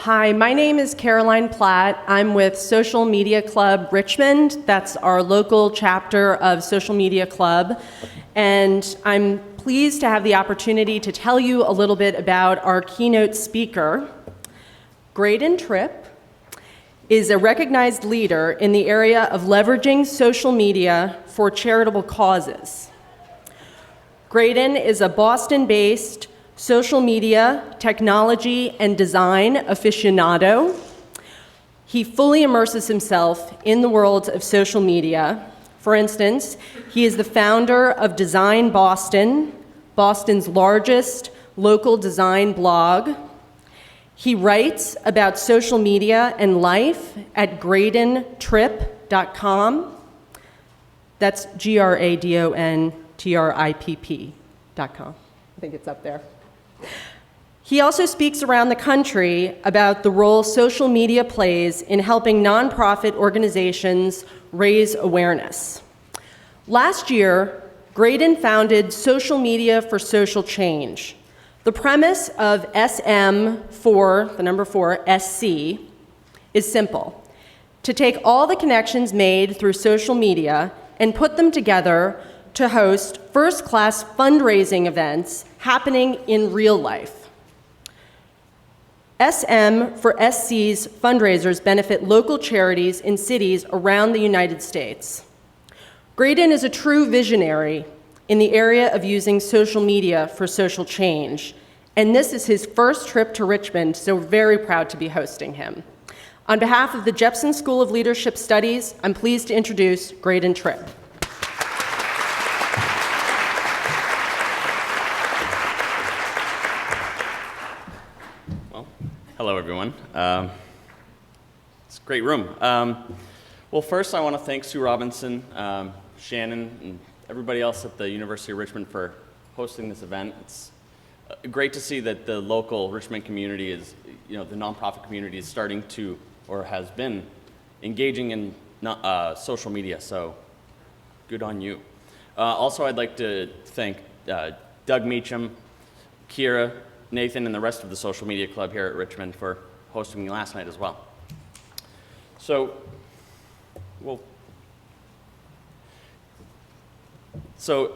Hi, my name is Caroline Platt. I'm with Social Media Club Richmond. That's our local chapter of Social Media Club. And I'm pleased to have the opportunity to tell you a little bit about our keynote speaker. Graydon Tripp is a recognized leader in the area of leveraging social media for charitable causes. Graydon is a Boston-based social media, technology, and design aficionado. He fully immerses himself in the world of social media. For instance, he is the founder of Design Boston, Boston's largest local design blog. He writes about social media and life at graydontripp.com. That's GRADONTRIPP.com. I think it's up there. He also speaks around the country about the role social media plays in helping nonprofit organizations raise awareness. Last year, Graydon founded Social Media for Social Change. The premise of SM for, the number 4, SC, is simple: to take all the connections made through social media and put them together to host first-class fundraising events happening in real life. SM for SC's fundraisers benefit local charities in cities around the United States. Graydon is a true visionary in the area of using social media for social change, and this is his first trip to Richmond, so we're very proud to be hosting him. On behalf of the Jepson School of Leadership Studies, I'm pleased to introduce Graydon Tripp. Hello, everyone. It's a great room. Well, first, I want to thank Sue Robinson, Shannon, and everybody else at the University of Richmond for hosting this event. It's great to see that the local Richmond community is, the nonprofit community is starting to, or has been, engaging in social media, so good on you. Also, I'd like to thank Doug Meacham, Kira, Nathan, and the rest of the Social Media Club here at Richmond for hosting me last night as well. So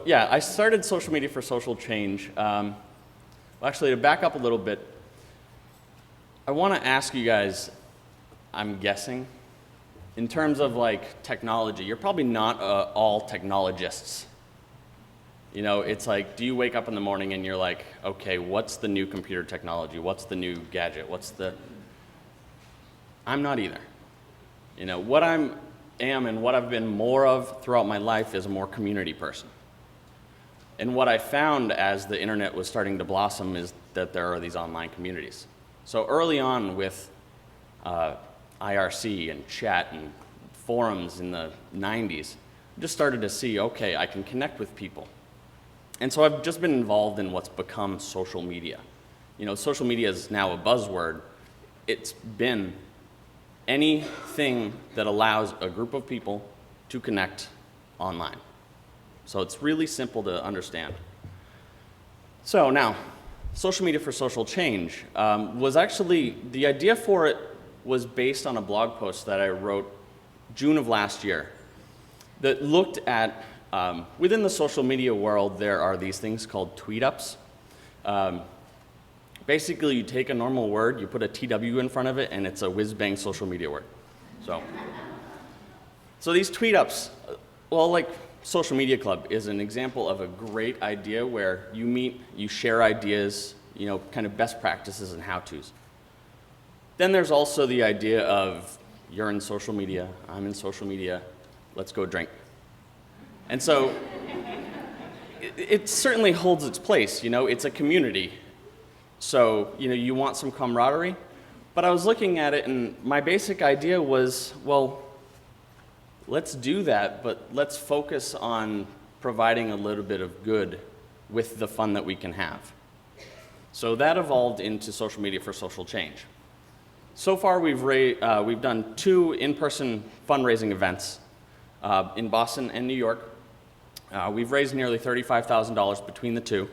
yeah, I started Social Media for Social Change. Actually, to back up a little bit, I want to ask you guys, I'm guessing, in terms of like technology, you're probably not all technologists. It's like, do you wake up in the morning and you're like, okay, what's the new computer technology? What's the new gadget? I'm not either. What I am and what I've been more of throughout my life is a more community person. And what I found as the internet was starting to blossom is that there are these online communities. So early on with IRC and chat and forums in the 90s, I just started to see, okay, I can connect with people. And so I've just been involved in what's become social media. Social media is now a buzzword. It's been anything that allows a group of people to connect online. So it's really simple to understand. So now, Social Media for Social Change was actually, the idea for it was based on a blog post that I wrote June of last year that looked at within the social media world, there are these things called tweet-ups. Basically, you take a normal word, you put a TW in front of it, and it's a whiz-bang social media word. So these tweet-ups, like Social Media Club is an example of a great idea where you meet, you share ideas, kind of best practices and how-tos. Then there's also the idea of you're in social media, I'm in social media, let's go drink. And so it certainly holds its place, it's a community. So, you want some camaraderie. But I was looking at it and my basic idea was, well, let's do that, but let's focus on providing a little bit of good with the fun that we can have. So that evolved into Social Media for Social Change. So far, we've done 2 in-person fundraising events in Boston and New York. We've raised nearly $35,000 between the 2.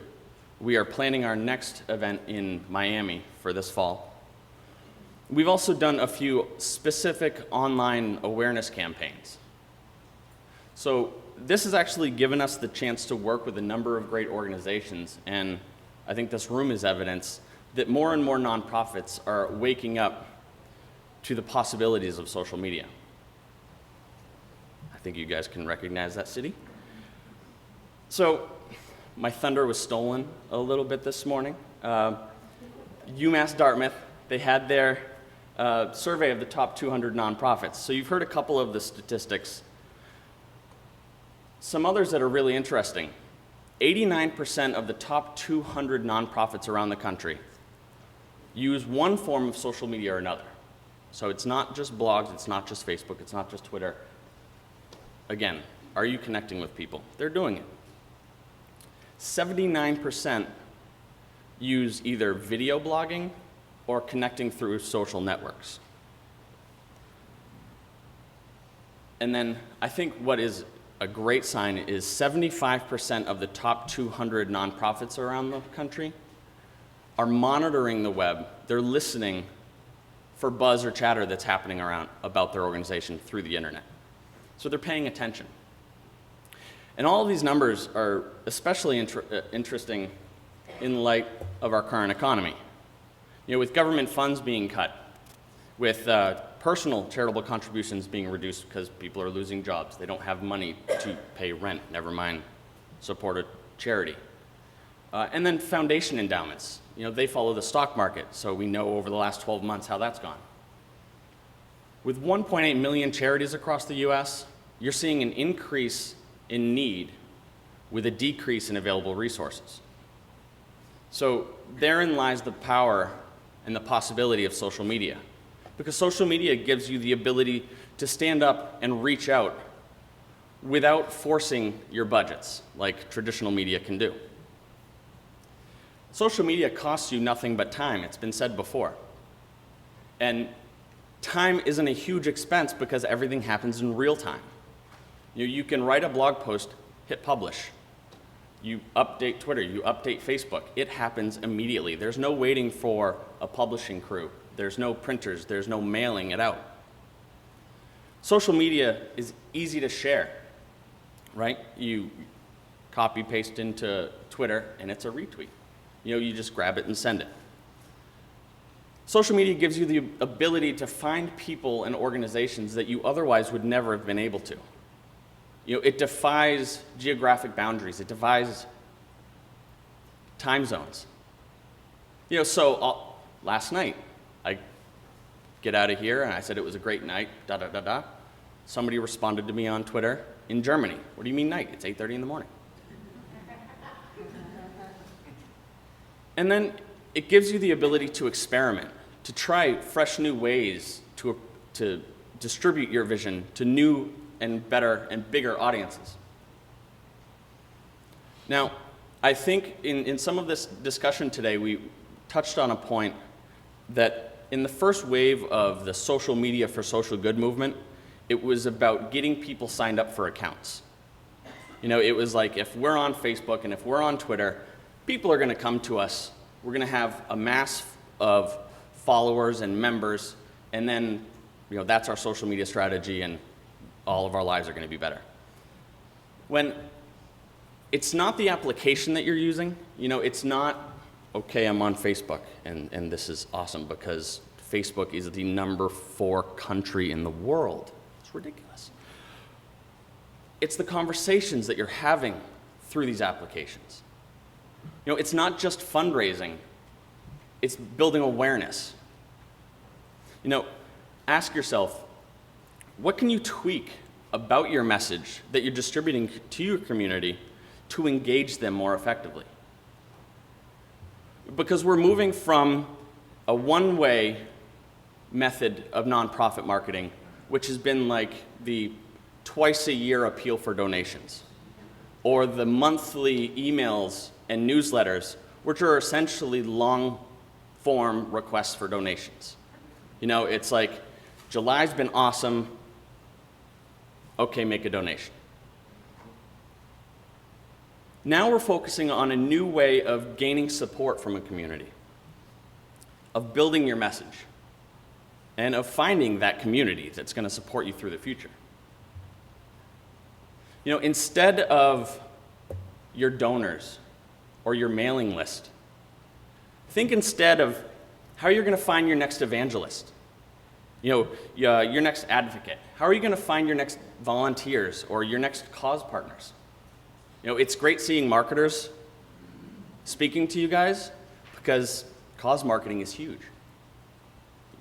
We are planning our next event in Miami for this fall. We've also done a few specific online awareness campaigns. So this has actually given us the chance to work with a number of great organizations, and I think this room is evidence that more and more nonprofits are waking up to the possibilities of social media. I think you guys can recognize that city. So my thunder was stolen a little bit this morning. UMass Dartmouth, they had their survey of the top 200 nonprofits. So you've heard a couple of the statistics. Some others that are really interesting. 89% of the top 200 nonprofits around the country use one form of social media or another. So it's not just blogs, it's not just Facebook, it's not just Twitter. Again, are you connecting with people? They're doing it. 79% use either video blogging or connecting through social networks. And then I think what is a great sign is 75% of the top 200 nonprofits around the country are monitoring the web. They're listening for buzz or chatter that's happening around about their organization through the internet. So they're paying attention. And all of these numbers are especially interesting in light of our current economy. You know, with government funds being cut, with personal charitable contributions being reduced because people are losing jobs. They don't have money to pay rent, never mind support a charity. And then foundation endowments. You know, they follow the stock market, so we know over the last 12 months how that's gone. With 1.8 million charities across the US, you're seeing an increase in need with a decrease in available resources. So therein lies the power and the possibility of social media. Because social media gives you the ability to stand up and reach out without forcing your budgets, like traditional media can do. Social media costs you nothing but time, it's been said before. And time isn't a huge expense because everything happens in real time. You can write a blog post, hit publish. You update Twitter, you update Facebook. It happens immediately. There's no waiting for a publishing crew. There's no printers, there's no mailing it out. Social media is easy to share, right? You copy paste into Twitter and it's a retweet. You know, you just grab it and send it. Social media gives you the ability to find people and organizations that you otherwise would never have been able to. You know, it defies geographic boundaries. It defies time zones. You know, so last night, I get out of here and I said it was a great night, da-da-da-da. Somebody responded to me on Twitter in Germany. What do you mean night? It's 8:30 in the morning. And then it gives you the ability to experiment, to try fresh new ways to distribute your vision to new and better and bigger audiences. Now, I think in some of this discussion today, we touched on a point that in the first wave of the social media for social good movement, it was about getting people signed up for accounts. You know, it was like if we're on Facebook and if we're on Twitter, people are going to come to us. We're going to have a mass of followers and members, and then, you know, that's our social media strategy and all of our lives are going to be better. When it's not the application that you're using, you know, it's not, okay, I'm on Facebook and this is awesome because Facebook is the #4 country in the world. It's ridiculous. It's the conversations that you're having through these applications. You know, it's not just fundraising, it's building awareness. You know, ask yourself, what can you tweak about your message that you're distributing to your community to engage them more effectively? Because we're moving from a one-way method of nonprofit marketing, which has been like the twice-a-year appeal for donations, or the monthly emails and newsletters, which are essentially long-form requests for donations. You know, it's like, July's been awesome, okay, make a donation. Now we're focusing on a new way of gaining support from a community, of building your message. and of finding that community that's going to support you through the future. You know, instead of your donors or your mailing list, think instead of how you're going to find your next evangelist, you know, your next advocate. How are you going to find your next volunteers or your next cause partners? You know, it's great seeing marketers speaking to you guys because cause marketing is huge.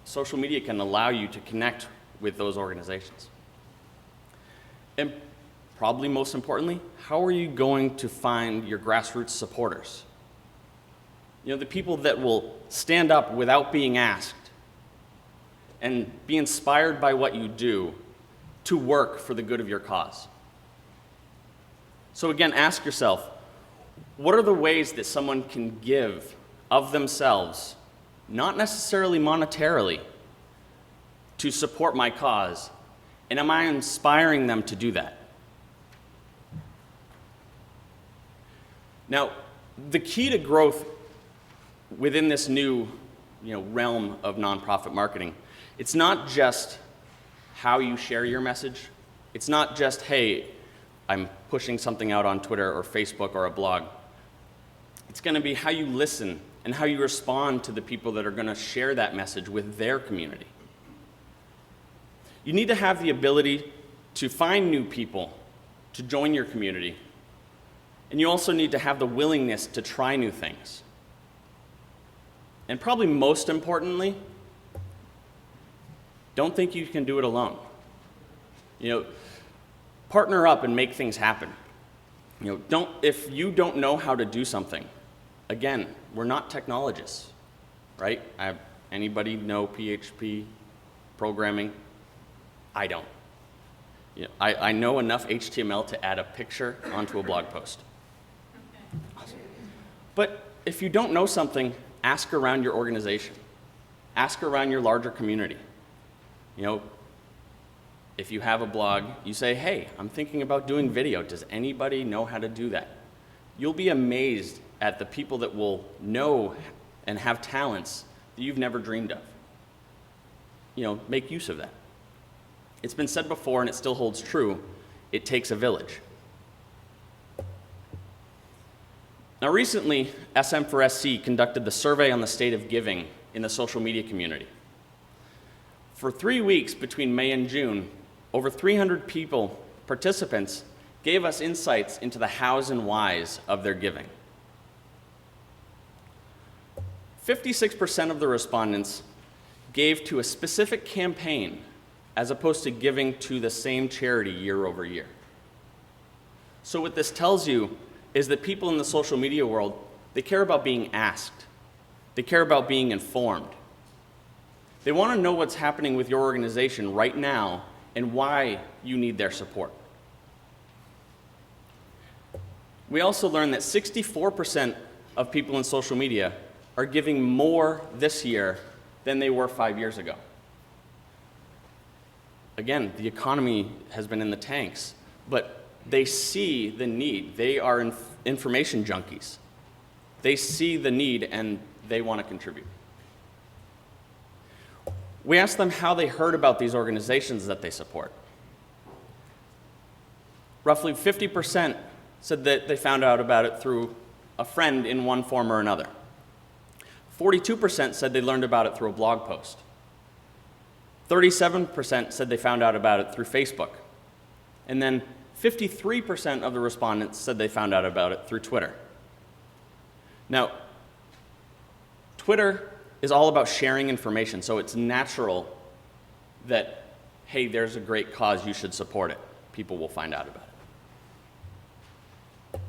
Social media can allow you to connect with those organizations. And probably most importantly, how are you going to find your grassroots supporters? You know, the people that will stand up without being asked and be inspired by what you do to work for the good of your cause. So again, ask yourself, what are the ways that someone can give of themselves, not necessarily monetarily, to support my cause, and am I inspiring them to do that? Now, the key to growth within this new, realm of nonprofit marketing, it's not just how you share your message. It's not just, hey, I'm pushing something out on Twitter or Facebook or a blog. It's going to be how you listen and how you respond to the people that are going to share that message with their community. You need to have the ability to find new people to join your community. And you also need to have the willingness to try new things. And probably most importantly, don't think you can do it alone. Partner up and make things happen. If you don't know how to do something, again, we're not technologists, right? Anybody know PHP programming? I don't. I know enough HTML to add a picture onto a blog post. Awesome. But if you don't know something, ask around your organization. Ask around your larger community. If you have a blog, you say, hey, I'm thinking about doing video. Does anybody know how to do that? You'll be amazed at the people that will know and have talents that you've never dreamed of. Make use of that. It's been said before, and it still holds true, it takes a village. Now recently, SM4SC conducted the survey on the state of giving in the social media community. For 3 weeks between May and June, over 300 participants, gave us insights into the hows and whys of their giving. 56% of the respondents gave to a specific campaign as opposed to giving to the same charity year over year. So what this tells you is that people in the social media world, they care about being asked. They care about being informed. They want to know what's happening with your organization right now and why you need their support. We also learned that 64% of people in social media are giving more this year than they were 5 years ago. Again, the economy has been in the tanks, but they see the need. They are information junkies. They see the need and they want to contribute. We asked them how they heard about these organizations that they support. Roughly 50% said that they found out about it through a friend in one form or another. 42% said they learned about it through a blog post. 37% said they found out about it through Facebook. And then 53% of the respondents said they found out about it through Twitter. Now, Twitter is all about sharing information, so it's natural that, hey, there's a great cause, you should support it. People will find out about it.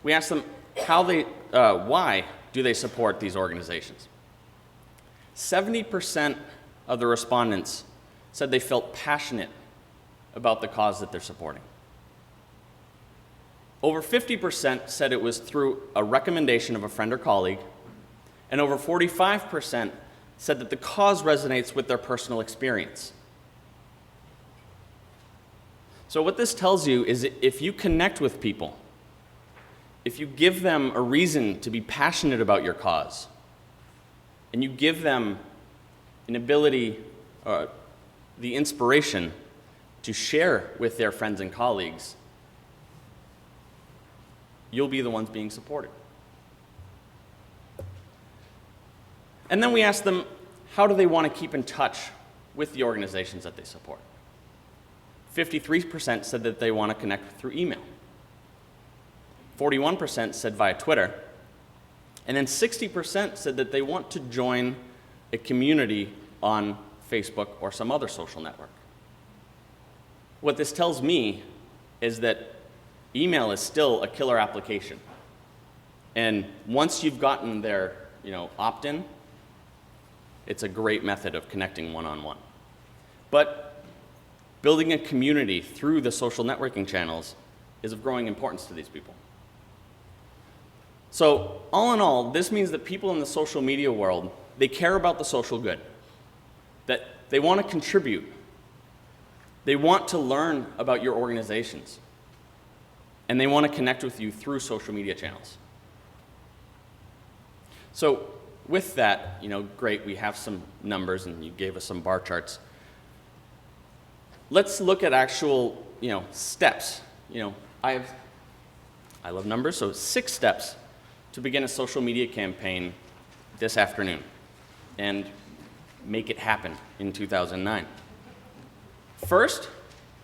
We asked them why do they support these organizations? 70% of the respondents said they felt passionate about the cause that they're supporting. Over 50% said it was through a recommendation of a friend or colleague, and over 45% said that the cause resonates with their personal experience. So what this tells you is if you connect with people, if you give them a reason to be passionate about your cause, and you give them an ability the inspiration to share with their friends and colleagues, you'll be the ones being supported. And then we ask them, how do they want to keep in touch with the organizations that they support? 53% said that they want to connect through email. 41% said via Twitter. And then 60% said that they want to join a community on Facebook or some other social network. What this tells me is that email is still a killer application. And once you've gotten their opt-in, it's a great method of connecting one-on-one. But building a community through the social networking channels is of growing importance to these people. So all in all, this means that people in the social media world, they care about the social good, that they want to contribute. They want to learn about your organizations, and they want to connect with you through social media channels. So with that, great, we have some numbers and you gave us some bar charts. Let's look at actual, steps. I love numbers, so 6 steps to begin a social media campaign this afternoon and make it happen in 2009. First,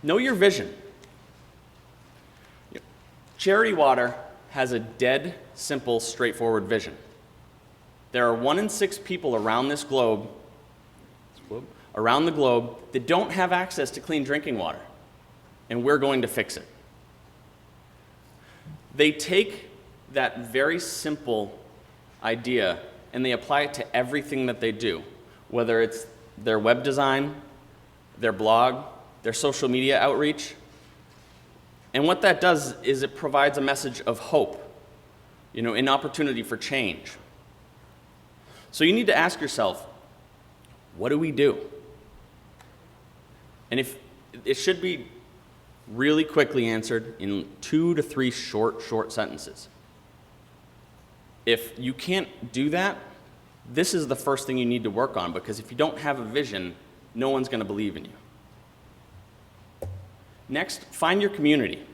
know your vision. Charity Water has a dead simple, straightforward vision. There are 1 in 6 people around the globe that don't have access to clean drinking water, and we're going to fix it. They take that very simple idea and they apply it to everything that they do, whether it's their web design, their blog, their social media outreach. And what that does is it provides a message of hope, an opportunity for change. So you need to ask yourself, what do we do? And if it should be really quickly answered in 2 to 3 short sentences. If you can't do that, this is the first thing you need to work on, because if you don't have a vision, no one's going to believe in you. Next, find your community.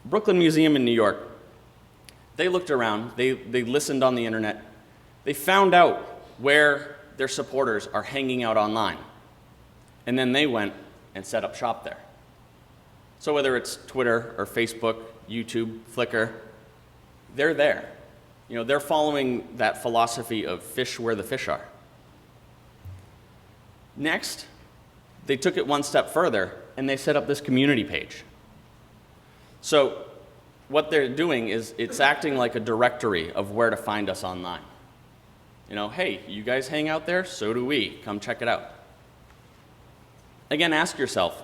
Brooklyn Museum in New York, they looked around, they listened on the internet, they found out where their supporters are hanging out online, and then they went and set up shop there. So whether it's Twitter or Facebook, YouTube, Flickr, they're there. They're following that philosophy of fish where the fish are. Next, they took it one step further and they set up this community page. So what they're doing is it's acting like a directory of where to find us online. Hey, you guys hang out there? So do we. Come check it out. Again, ask yourself,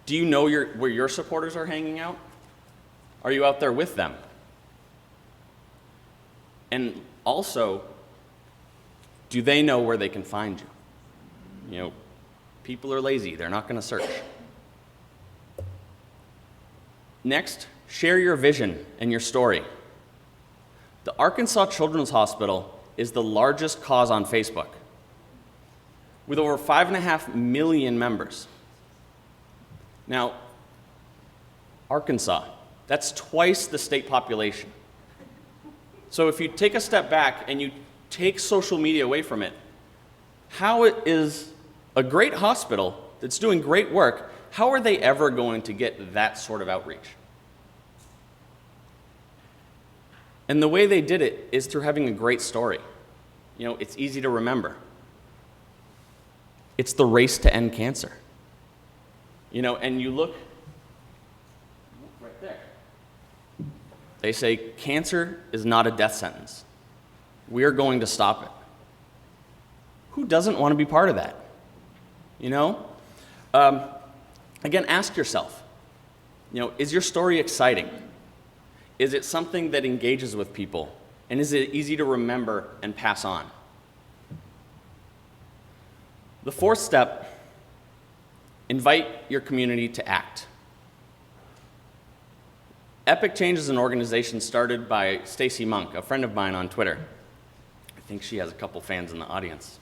do you know where your supporters are hanging out? Are you out there with them? And also, do they know where they can find you? People are lazy. They're not going to search. Next, share your vision and your story. The Arkansas Children's Hospital is the largest cause on Facebook, with over 5.5 million members. Now, Arkansas, that's twice the state population. So if you take a step back and you take social media away from it, how it is a great hospital that's doing great work, how are they ever going to get that sort of outreach? And the way they did it is through having a great story. It's easy to remember. It's the race to end cancer. And you look right there. They say cancer is not a death sentence. We are going to stop it. Who doesn't want to be part of that? Again, ask yourself, is your story exciting? Is it something that engages with people? And is it easy to remember and pass on? The 4th step, invite your community to act. Epic Change is an organization started by Stacy Monk, a friend of mine on Twitter. I think she has a couple fans in the audience.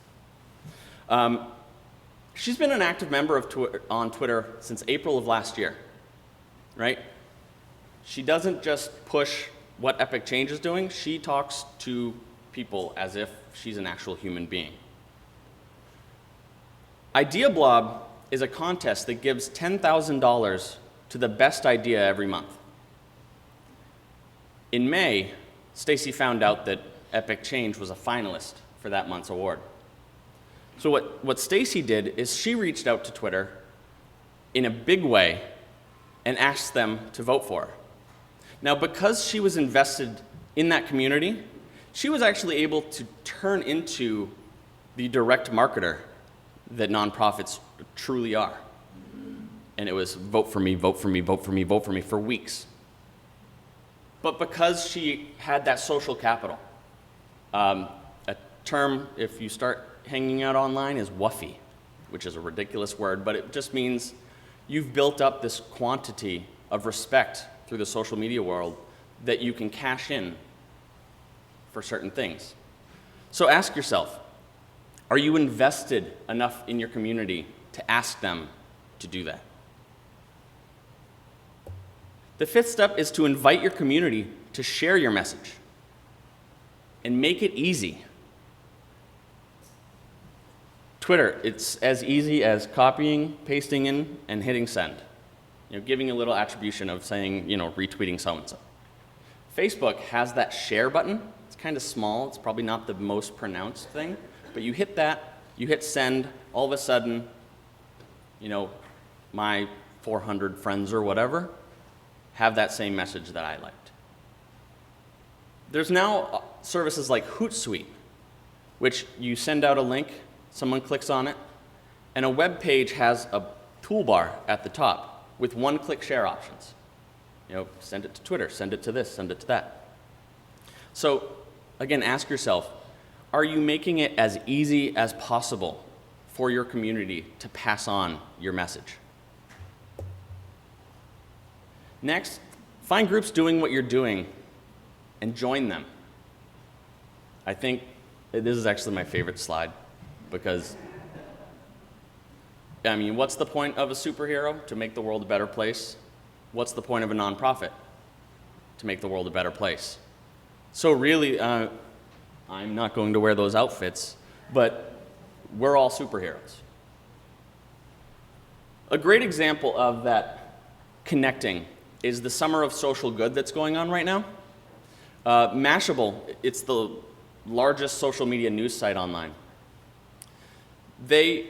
She's been an active member of on Twitter since April of last year, right? She doesn't just push what Epic Change is doing, she talks to people as if she's an actual human being. Idea Blob is a contest that gives $10,000 to the best idea every month. In May, Stacy found out that Epic Change was a finalist for that month's award. So what Stacy did is she reached out to Twitter in a big way and asked them to vote for her. Now, because she was invested in that community, she was actually able to turn into the direct marketer that nonprofits truly are. And it was vote for me, vote for me, vote for me, vote for me for weeks. But because she had that social capital, a term, if you start hanging out online, is wuffy, which is a ridiculous word, but it just means you've built up this quantity of respect through the social media world that you can cash in for certain things. So ask yourself, are you invested enough in your community to ask them to do that? The fifth step is to invite your community to share your message and make it easy. Twitter, it's as easy as copying, pasting in, and hitting send. Giving a little attribution of saying, retweeting so-and-so. Facebook has that share button. It's kind of small. It's probably not the most pronounced thing. But you hit that, you hit send, all of a sudden, my 400 friends or whatever have that same message that I liked. There's now services like Hootsuite, which you send out a link, someone clicks on it, and a web page has a toolbar at the top with one-click share options. Send it to Twitter, send it to this, send it to that. So, again, ask yourself, are you making it as easy as possible for your community to pass on your message? Next, find groups doing what you're doing and join them. I think this is actually my favorite slide because, what's the point of a superhero? To make the world a better place. What's the point of a nonprofit? To make the world a better place. So really, I'm not going to wear those outfits, but we're all superheroes. A great example of that connecting is the Summer of Social Good that's going on right now. Mashable, it's the largest social media news site online. They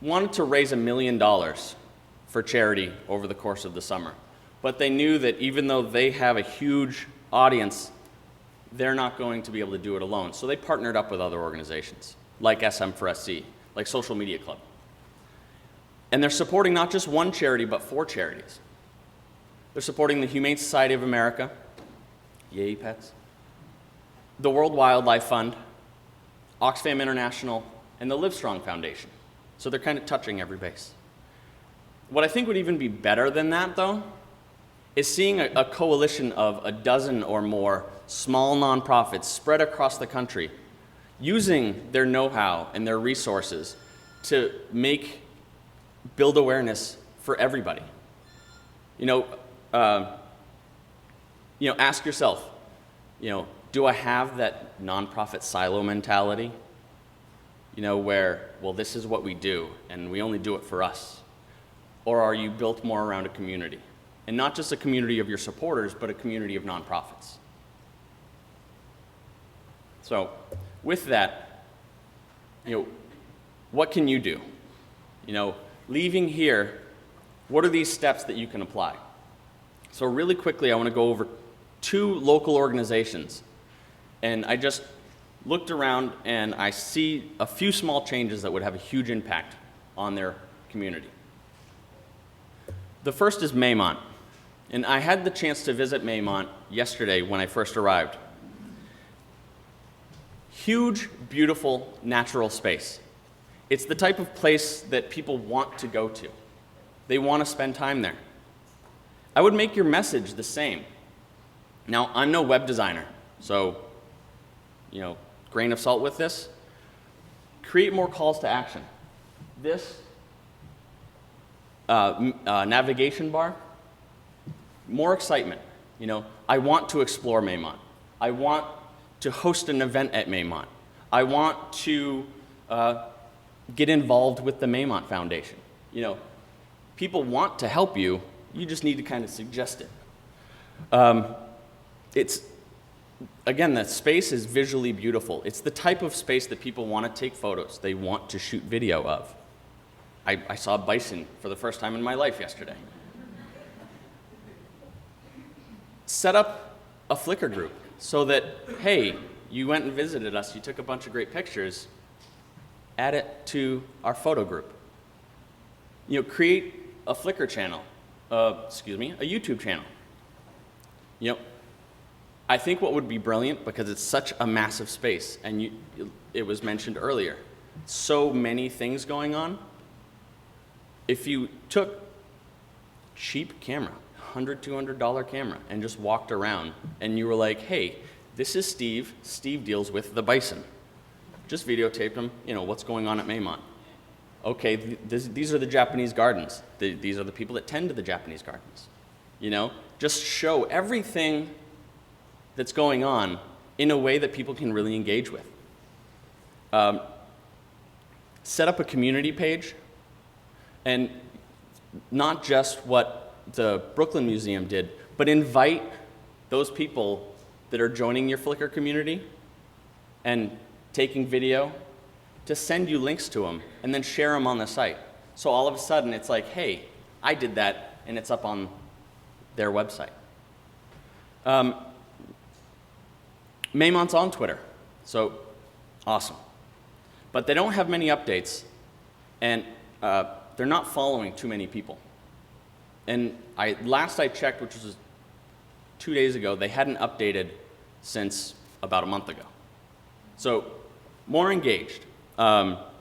wanted to raise $1 million for charity over the course of the summer, but they knew that even though they have a huge audience, they're not going to be able to do it alone. So they partnered up with other organizations, like SM4SC, like Social Media Club. And they're supporting not just one charity, but 4 charities. They're supporting the Humane Society of America, yay pets, the World Wildlife Fund, Oxfam International, and the Livestrong Foundation. So they're kind of touching every base. What I think would even be better than that, though, is seeing a coalition of a dozen or more small nonprofits spread across the country using their know-how and their resources to build awareness for everybody. Ask yourself, do I have that nonprofit silo mentality? Where, well, this is what we do, and we only do it for us. Or are you built more around a community? And not just a community of your supporters, but a community of nonprofits. So, with that, what can you do? Leaving here, what are these steps that you can apply? So really quickly, I want to go over 2 local organizations. And I just looked around and I see a few small changes that would have a huge impact on their community. The first is Maymont. And I had the chance to visit Maymont yesterday when I first arrived. Huge, beautiful, natural space. It's the type of place that people want to go to. They want to spend time there. I would make your message the same. Now, I'm no web designer, so, grain of salt with this. create more calls to action. This navigation bar, more excitement. You know, I want to explore Maymont. I want to host an event at Maymont. I want to get involved with the Maymont Foundation. You know, people want to help you. You just need to kind of suggest it. Again, that space is visually beautiful. It's the type of space that people want to take photos. They want to shoot video of. I saw a bison for the first time in my life yesterday. Set up a Flickr group so that, hey, you went and visited us, you took a bunch of great pictures, add it to our photo group. You know, create a Flickr channel, a YouTube channel. You know, I think what would be brilliant, because it's such a massive space, and it was mentioned earlier, so many things going on. If you took cheap camera, $100, $200 camera, and just walked around, and you were like, hey, this is Steve. Steve deals with the bison. Just videotaped him, you know, what's going on at Maymont. Okay, these are the Japanese gardens. These are the people that tend to the Japanese gardens. You know, just show everything that's going on in a way that people can really engage with. Set up a community page, and not just what the Brooklyn Museum did, but invite those people that are joining your Flickr community and taking video to send you links to them and then share them on the site. So all of a sudden it's like, hey, I did that, and it's up on their website. Maymont's on Twitter, so awesome. But they don't have many updates, and they're not following too many people. And last I checked, which was 2 days ago, they hadn't updated since about a month ago. So more engaged, but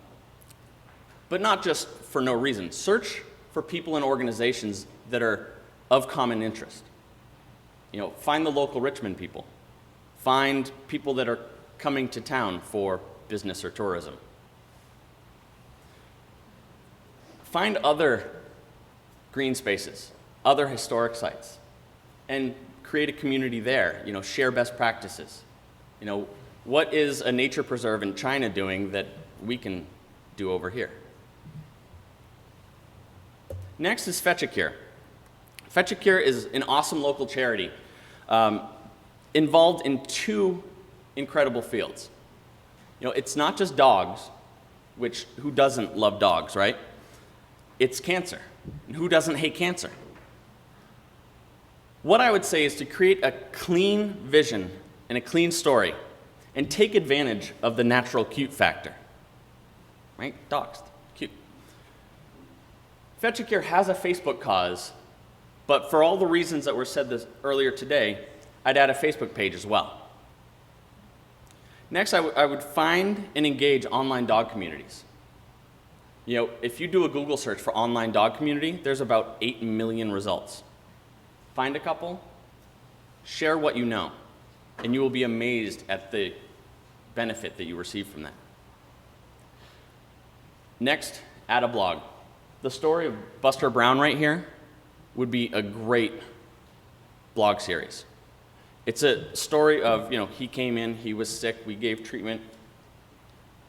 not just for no reason. Search for people and organizations that are of common interest. You know, find the local Richmond people. Find people that are coming to town for business or tourism. Find other green spaces, other historic sites, and create a community there. You know, share best practices. You know, what is a nature preserve in China doing that we can do over here? Next is Fetch a Cure. Fetch a Cure is an awesome local charity involved in two incredible fields. You know, it's not just dogs, which who doesn't love dogs, right? It's cancer. And who doesn't hate cancer? What I would say is to create a clean vision and a clean story and take advantage of the natural cute factor. Right? Dogs, cute. Fetch a Cure has a Facebook cause, but for all the reasons that were said this earlier today, I'd add a Facebook page as well. Next, I would find and engage online dog communities. You know, if you do a Google search for online dog community, there's about 8 million results. Find a couple, share what you know, and you will be amazed at the benefit that you receive from that. Next, add a blog. The story of Buster Brown right here would be a great blog series. It's a story of, you know, he came in, he was sick, we gave treatment.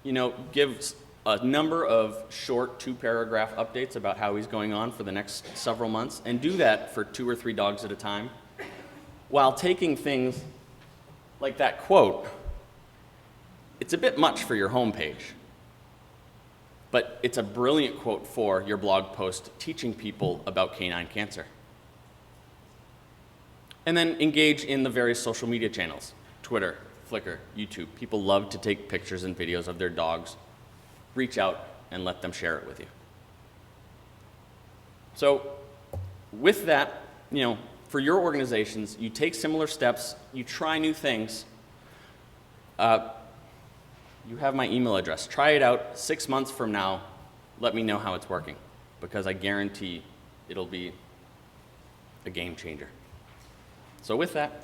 You know, give a number of short 2-paragraph updates about how he's going on for the next several months, and do that for 2 or 3 dogs at a time, while taking things like that quote. It's a bit much for your homepage, but it's a brilliant quote for your blog post teaching people about canine cancer. And then engage in the various social media channels, Twitter, Flickr, YouTube. People love to take pictures and videos of their dogs. Reach out and let them share it with you. So with that, you know, for your organizations, you take similar steps, you try new things. You have my email address. Try it out 6 months from now. Let me know how it's working, because I guarantee it'll be a game changer. So with that,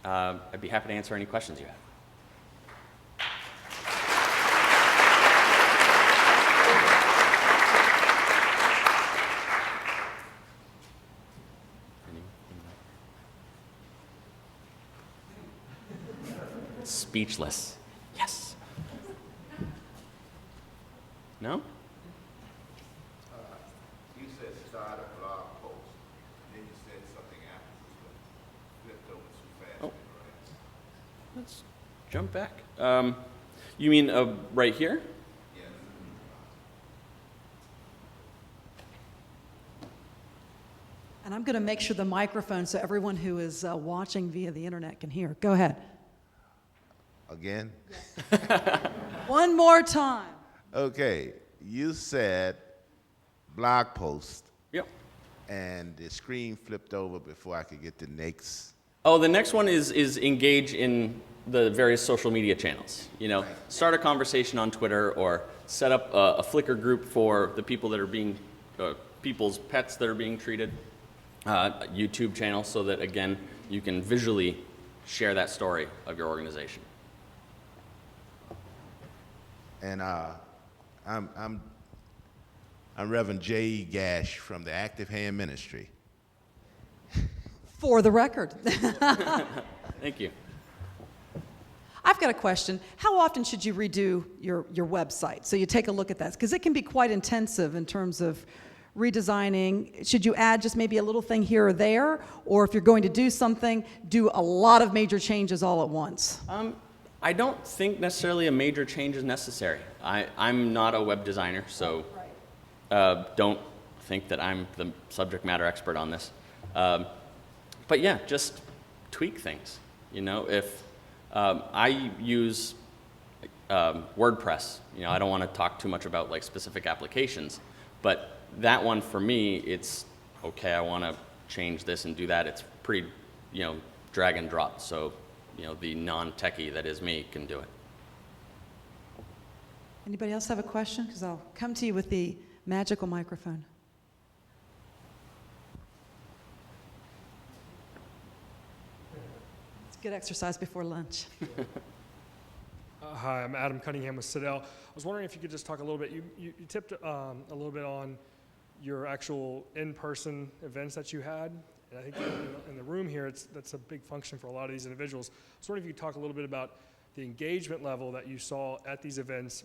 I'd be happy to answer any questions you have. speechless. Yes. No? You said start a blog post, then you said something after this, but flipped over too fast. Oh. Right? Let's jump back. You mean right here? Yes. And I'm going to make sure the microphone so everyone who is watching via the internet can hear. Go ahead. Again? One more time. Okay, you said blog post, Yep. and the screen flipped over before I could get the next. Oh, the next one is engage in the various social media channels. You know, start a conversation on Twitter or set up a Flickr group for the people that are being, people's pets that are being treated. A YouTube channel so that, again, you can visually share that story of your organization. And I'm Reverend J.E. Gash from the Active Hand Ministry. For the record. Thank you. I've got a question. How often should you redo your website? So you take a look at that, because it can be quite intensive in terms of redesigning. Should you add just maybe a little thing here or there? Or if you're going to do something, do a lot of major changes all at once? I don't think necessarily a major change is necessary. I'm not a web designer, so don't think that I'm the subject matter expert on this. But yeah, just tweak things. You know, if I use WordPress, you know, I don't want to talk too much about like specific applications, but that one for me, it's okay. I want to change this and do that. It's pretty, you know, drag and drop. So, you know, the non-techie that is me can do it. Anybody else have a question? Because I'll come to you with the magical microphone. It's good exercise before lunch. Hi, I'm Adam Cunningham with Citadel. I was wondering if you could just talk a little bit, you tipped a little bit on your actual in-person events that you had. And I think in the room here, that's a big function for a lot of these individuals. I was wondering if you could talk a little bit about the engagement level that you saw at these events,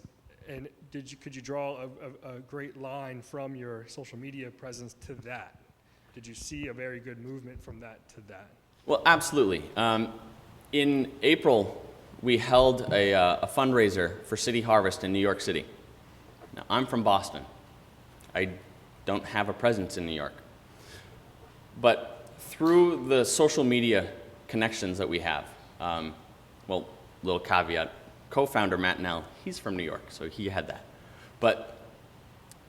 and could you draw a great line from your social media presence to that? Did you see a very good movement from that to that? Well, absolutely. In April, we held a fundraiser for City Harvest in New York City. Now, I'm from Boston. I don't have a presence in New York. But through the social media connections that we have, well, little caveat, co-founder Matt Nell, he's from New York, so he had that. But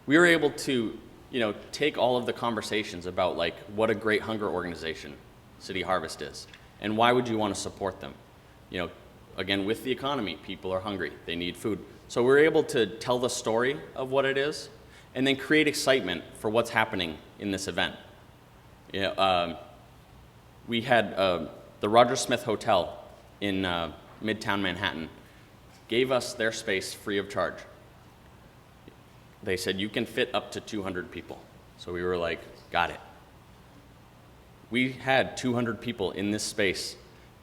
we were able to, you know, take all of the conversations about like what a great hunger organization City Harvest is, and why would you want to support them? You know, again, with the economy, people are hungry, they need food. So we're able to tell the story of what it is, and then create excitement for what's happening in this event. You know, we had the Roger Smith Hotel in Midtown Manhattan gave us their space free of charge. They said, you can fit up to 200 people. So we were like, got it. We had 200 people in this space.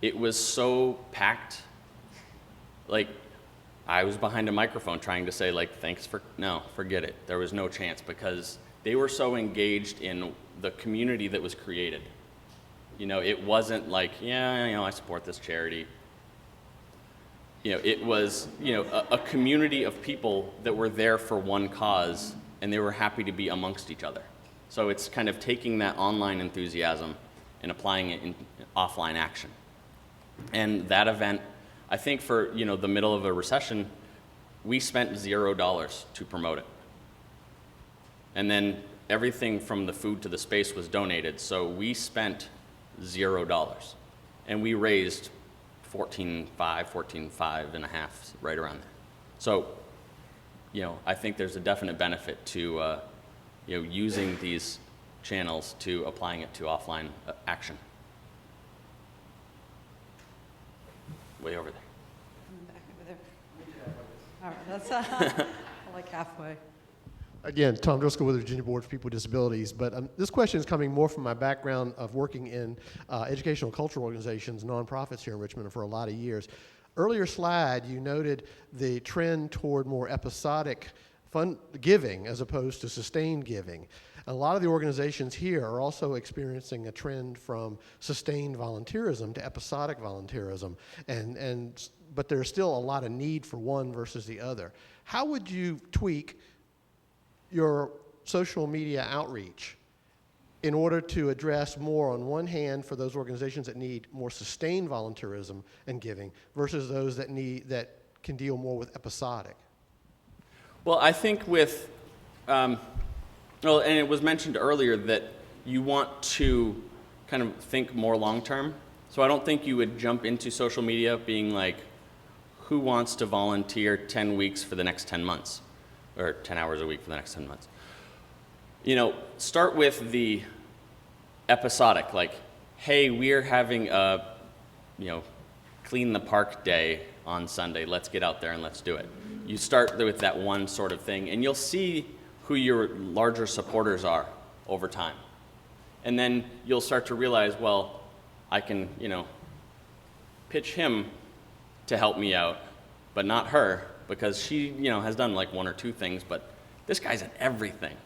It was so packed. Like, I was behind a microphone trying to say, like, no, forget it. There was no chance because they were so engaged in the community that was created. You know, it wasn't like, yeah, you know, I support this charity. You know, it was, you know, a community of people that were there for one cause, and they were happy to be amongst each other. So it's kind of taking that online enthusiasm and applying it in offline action. And that event, I think for, you know, the middle of a recession, we spent $0 to promote it. And then everything from the food to the space was donated, so we spent $0. And we raised 14.5 and a half, right around there. So, you know, I think there's a definite benefit to, you know, using these channels to applying it to offline action. Way over there. Coming back over there. All right, that's like halfway. Again, Tom Driscoll with the Virginia Board for People with Disabilities, but this question is coming more from my background of working in educational cultural organizations, nonprofits here in Richmond for a lot of years. Earlier slide, you noted the trend toward more episodic fund giving as opposed to sustained giving. A lot of the organizations here are also experiencing a trend from sustained volunteerism to episodic volunteerism, but there's still a lot of need for one versus the other. How would you tweak your social media outreach in order to address more, on one hand, for those organizations that need more sustained volunteerism and giving versus those that can deal more with episodic? Well, I think with, and it was mentioned earlier that you want to kind of think more long-term. So I don't think you would jump into social media being like, who wants to volunteer 10 weeks for the next 10 months? Or 10 hours a week for the next 10 months. Start with the episodic, like, hey, we're having a, clean the park day on Sunday. Let's get out there and let's do it. You start with that one sort of thing, and you'll see who your larger supporters are over time. And then you'll start to realize, well, I can, pitch him to help me out, but not her, because she, has done like one or two things, but this guy's at everything.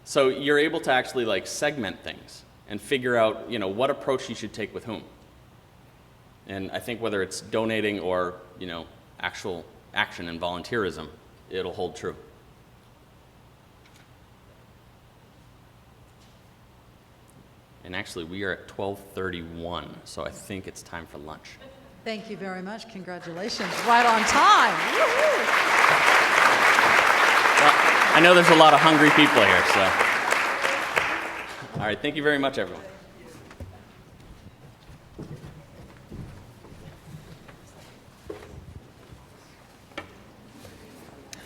So you're able to actually like segment things and figure out, what approach you should take with whom. And I think whether it's donating or, actual action and volunteerism, it'll hold true. And actually, we are at 12:31, so I think it's time for lunch. Thank you very much. Congratulations. Right on time. Woo-hoo. Well, I know there's a lot of hungry people here, so. All right, thank you very much, everyone.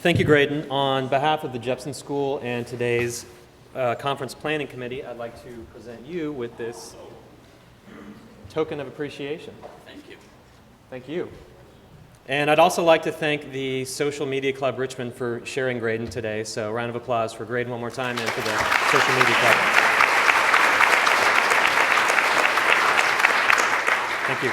Thank you, Graydon. On behalf of the Jepson School and today's Conference Planning Committee, I'd like to present you with this token of appreciation. Thank you. Thank you. And I'd also like to thank the Social Media Club Richmond for sharing Graydon today. So a round of applause for Graydon one more time and for the Social Media Club. Thank you.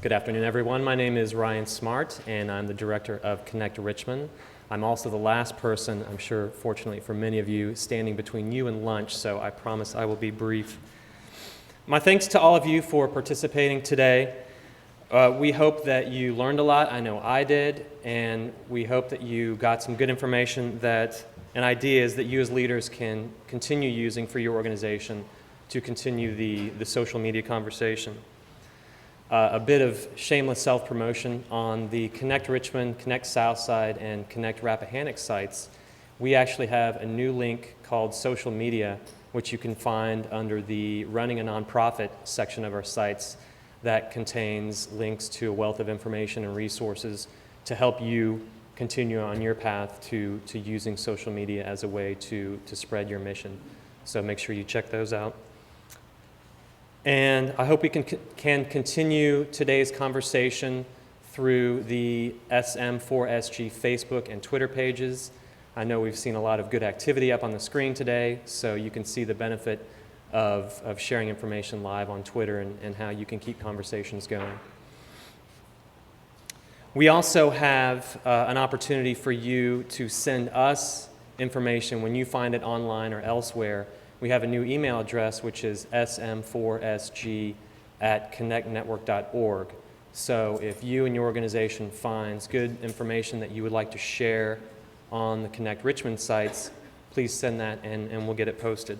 Good afternoon, everyone. My name is Ryan Smart, and I'm the director of Connect Richmond. I'm also the last person, I'm sure, fortunately for many of you, standing between you and lunch, so I promise I will be brief. My thanks to all of you for participating today. We hope that you learned a lot. I know I did, and we hope that you got some good information and ideas that you as leaders can continue using for your organization to continue the social media conversation. A bit of shameless self-promotion on the Connect Richmond, Connect Southside, and Connect Rappahannock sites. We actually have a new link called Social Media, which you can find under the Running a Nonprofit section of our sites that contains links to a wealth of information and resources to help you continue on your path to using social media as a way to spread your mission. So make sure you check those out. And I hope we can continue today's conversation through the SM4SG Facebook and Twitter pages. I know we've seen a lot of good activity up on the screen today, so you can see the benefit of sharing information live on Twitter and how you can keep conversations going. We also have an opportunity for you to send us information when you find it online or elsewhere. We have a new email address, which is sm4sg@connectnetwork.org. So if you and your organization finds good information that you would like to share on the Connect Richmond sites, please send that and we'll get it posted.